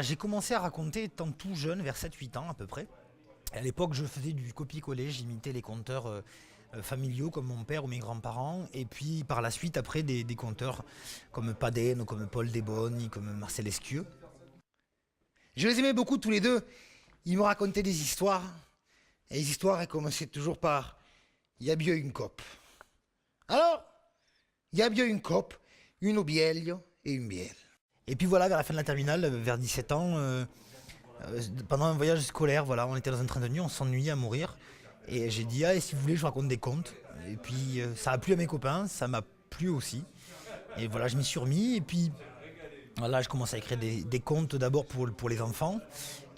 J'ai commencé à raconter étant tout jeune, vers 7-8 ans à peu près. À l'époque, je faisais du copier-coller, j'imitais les conteurs familiaux comme mon père ou mes grands-parents, et puis par la suite, après, des conteurs comme Paden, comme Paul Desbonnes, comme Marcel Esquieu. Je les aimais beaucoup tous les deux. Ils me racontaient des histoires, et les histoires, elles commençaient toujours par «Il y a bien une cope». Alors, il y a bien une cope, une obielio et une bielle. Et puis voilà, vers la fin de la terminale, vers 17 ans, pendant un voyage scolaire, voilà, on était dans un train de nuit, on s'ennuyait à mourir. Et j'ai dit, ah, et si vous voulez, je raconte des contes. Et puis ça a plu à mes copains, ça m'a plu aussi. Et voilà, je m'y suis remis. Et puis voilà, je commence à écrire des contes d'abord pour les enfants.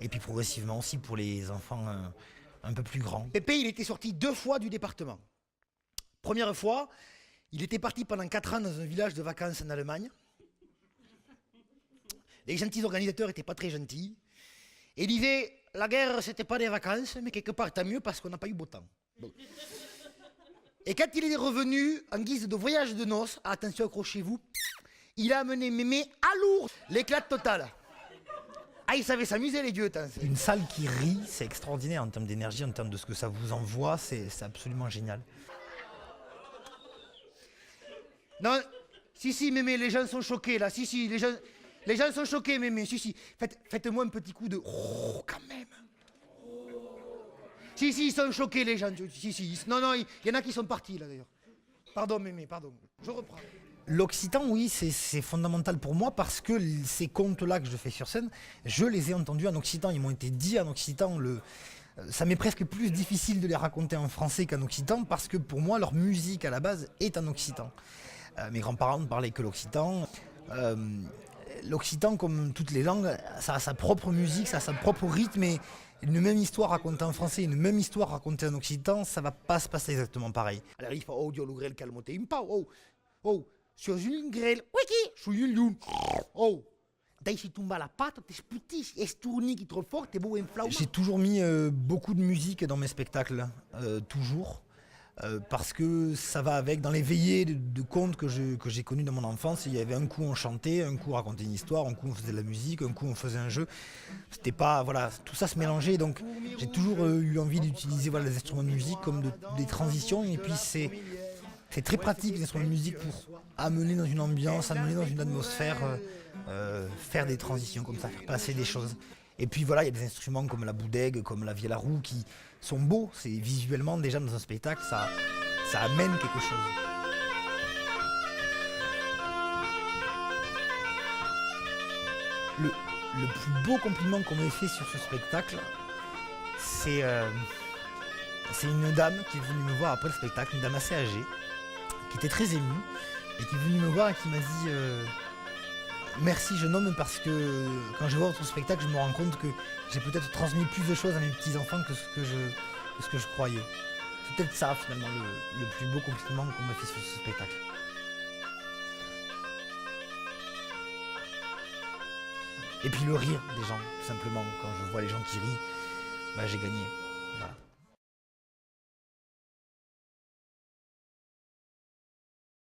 Et puis progressivement aussi pour les enfants un peu plus grands. Pépé, il était sorti 2 fois du département. Première fois, il était parti pendant 4 ans dans un village de vacances en Allemagne. Les gentils organisateurs n'étaient pas très gentils. Et disaient, la guerre, c'était pas des vacances, mais quelque part, tant mieux parce qu'on n'a pas eu beau temps. Bon. Et quand il est revenu, en guise de voyage de noces, attention, accrochez-vous, il a amené Mémé à Lourdes. L'éclate totale. Ah, il savait s'amuser, les dieux. Une salle qui rit, c'est extraordinaire en termes d'énergie, en termes de ce que ça vous envoie, c'est absolument génial. Non, si, Mémé, les gens sont choqués, là. Si, les gens sont choqués, Mémé. Si. Faites-moi un petit coup de... Oh, quand même. Si, ils sont choqués, les gens. Si. Non, il y en a qui sont partis, là, d'ailleurs. Pardon, Mémé, pardon. Je reprends. L'occitan, oui, c'est fondamental pour moi parce que ces contes-là que je fais sur scène, je les ai entendus en occitan. Ils m'ont été dits en occitan. Ça m'est presque plus difficile de les raconter en français qu'en occitan parce que pour moi, leur musique à la base est en occitan. Mes grands-parents ne parlaient que l'occitan. L'occitan, comme toutes les langues, ça a sa propre musique, ça a son propre rythme. Et une même histoire racontée en français, une même histoire racontée en occitan, ça va pas se passer exactement pareil. Alors il faut Dio Lugrel calmote impau. Sur une grêle, wiki, je suis une lune. Dai si tombe la pâte, t'es sputis, estourni qui trop fort, t'es beau inflammable. J'ai toujours mis beaucoup de musique dans mes spectacles, toujours. Parce que ça va avec, dans les veillées de contes que j'ai connus dans mon enfance, il y avait un coup on chantait, un coup on racontait une histoire, un coup on faisait de la musique, un coup on faisait un jeu. C'était pas, voilà, tout ça se mélangeait, donc j'ai toujours eu envie d'utiliser les instruments de musique comme des transitions, et puis c'est très pratique les instruments de musique pour amener dans une ambiance, amener dans une atmosphère, faire des transitions comme ça, faire passer des choses. Et puis voilà, il y a des instruments comme la boudègue, comme la vielle à roue qui sont beaux. C'est visuellement déjà dans un spectacle, ça amène quelque chose. Le plus beau compliment qu'on m'ait fait sur ce spectacle, c'est une dame qui est venue me voir après le spectacle, une dame assez âgée, qui était très émue, et qui est venue me voir et qui m'a dit merci jeune homme, parce que quand je vois votre spectacle, je me rends compte que j'ai peut-être transmis plus de choses à mes petits-enfants que ce que je croyais. C'est peut-être ça finalement le plus beau compliment qu'on m'a fait sur ce spectacle. Et puis le rire des gens, tout simplement. Quand je vois les gens qui rient, j'ai gagné. Voilà.